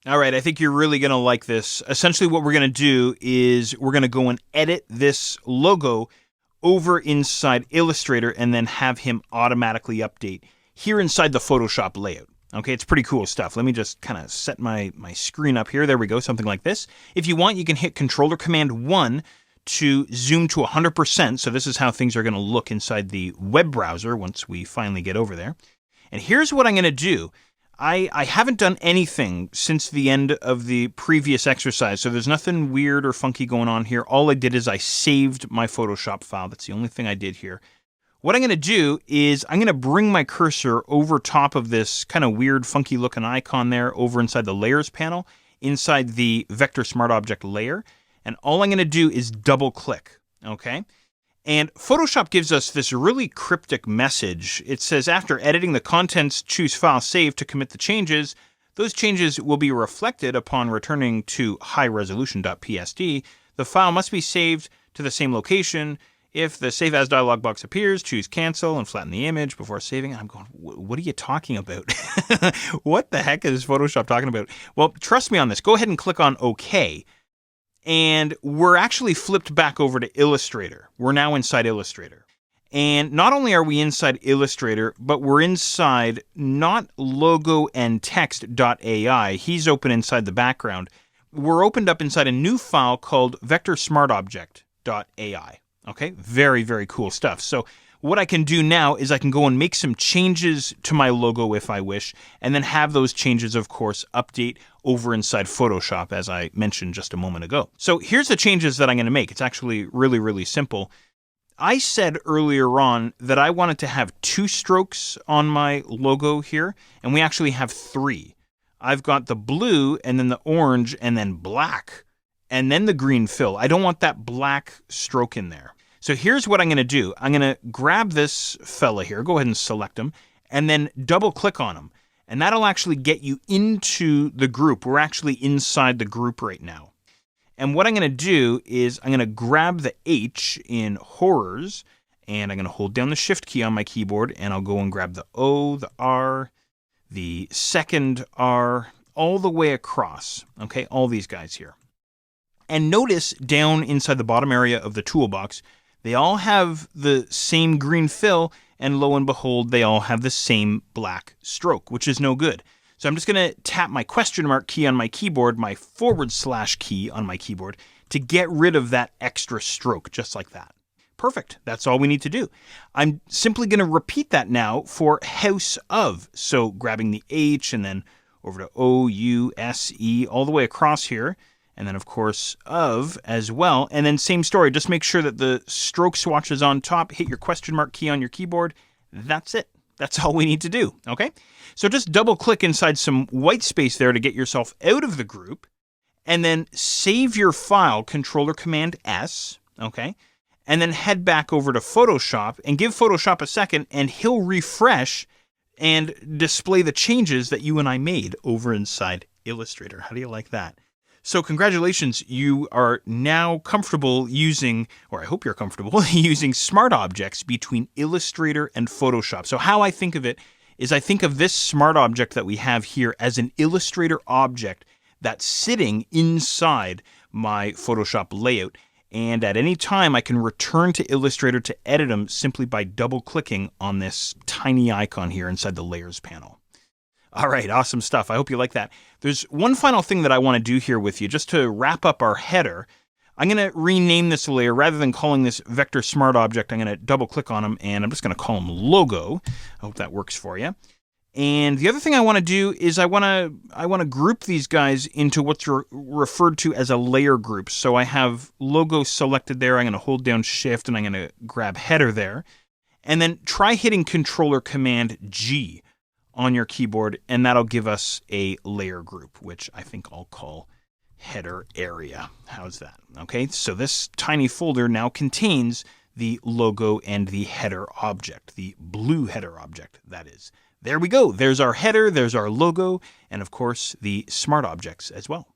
All right, I think you're really going to like this. Essentially, what we're going to do is we're going to go and edit this logo over inside Illustrator and then have him automatically update here inside the Photoshop layout. Okay, it's pretty cool stuff. Let me just kind of set my screen up here. There we go, something like this. If you want, you can hit Control or Command 1 to zoom to 100%. So this is how things are going to look inside the web browser once we finally get over there. And here's what I'm going to do. I haven't done anything since the end of the previous exercise, so there's nothing weird or funky going on here. All I did is I saved my Photoshop file. That's the only thing I did here. What I'm going to do is I'm going to bring my cursor over top of this kind of weird, funky looking icon there over inside the Layers panel, inside the Vector Smart Object layer, and all I'm going to do is double click, okay? And Photoshop gives us this really cryptic message. It says, after editing the contents, choose File Save to commit the changes. Those changes will be reflected upon returning to high-resolution.psd. The file must be saved to the same location. If the Save As dialog box appears, choose Cancel and flatten the image before saving. I'm going, what are you talking about? What the heck is Photoshop talking about? Well, trust me on this. Go ahead and click on OK. And we're actually flipped back over to Illustrator. We're now inside Illustrator. And not only are we inside Illustrator, but we're inside not logo and text.ai. He's open inside the background. We're opened up inside a new file called Vector Smart Object.ai. Okay, very, very cool stuff. So what I can do now is I can go and make some changes to my logo if I wish, and then have those changes, of course, update over inside Photoshop, as I mentioned just a moment ago. So here's the changes that I'm going to make. It's actually really, really simple. I said earlier on that I wanted to have 2 strokes on my logo here, and we actually have 3. I've got the blue, and then the orange, and then black, and then the green fill. I don't want that black stroke in there. So here's what I'm going to do. I'm going to grab this fella here, go ahead and select him, and then double click on him. And that'll actually get you into the group. We're actually inside the group right now. And what I'm going to do is I'm going to grab the H in horrors, and I'm going to hold down the Shift key on my keyboard, and I'll go and grab the O, the R, the second R, all the way across. Okay, all these guys here. And notice down inside the bottom area of the toolbox, they all have the same green fill, and lo and behold, they all have the same black stroke, which is no good. So I'm just going to tap my question mark key on my keyboard, my / key on my keyboard, to get rid of that extra stroke, just like that. Perfect. That's all we need to do. I'm simply going to repeat that now for House of. So grabbing the H and then over to O, U, S, E, all the way across here. And then, of course, of as well. And then same story. Just make sure that the stroke swatch is on top. Hit your question mark key on your keyboard. That's it. That's all we need to do. Okay? So just double click inside some white space there to get yourself out of the group. And then save your file, Control or Command S. Okay? And then head back over to Photoshop and give Photoshop a second, and he'll refresh and display the changes that you and I made over inside Illustrator. How do you like that? So congratulations, you are now comfortable using, or I hope you're comfortable, using smart objects between Illustrator and Photoshop. So how I think of it is I think of this smart object that we have here as an Illustrator object that's sitting inside my Photoshop layout. And at any time, I can return to Illustrator to edit them simply by double-clicking on this tiny icon here inside the Layers panel. All right, awesome stuff. I hope you like that. There's one final thing that I want to do here with you, just to wrap up our header. I'm going to rename this layer. Rather than calling this Vector Smart Object, I'm going to double-click on them, and I'm just going to call them Logo. I hope that works for you. And the other thing I want to do is I want to group these guys into what's referred to as a layer group. So I have Logo selected there. I'm going to hold down Shift, and I'm going to grab Header there. And then try hitting Control or Command G on your keyboard, and that'll give us a layer group, which I think I'll call Header Area. How's that? Okay, so this tiny folder now contains the logo and the header object, the blue header object, that is. There we go. There's our header, there's our logo, and of course the smart objects as well.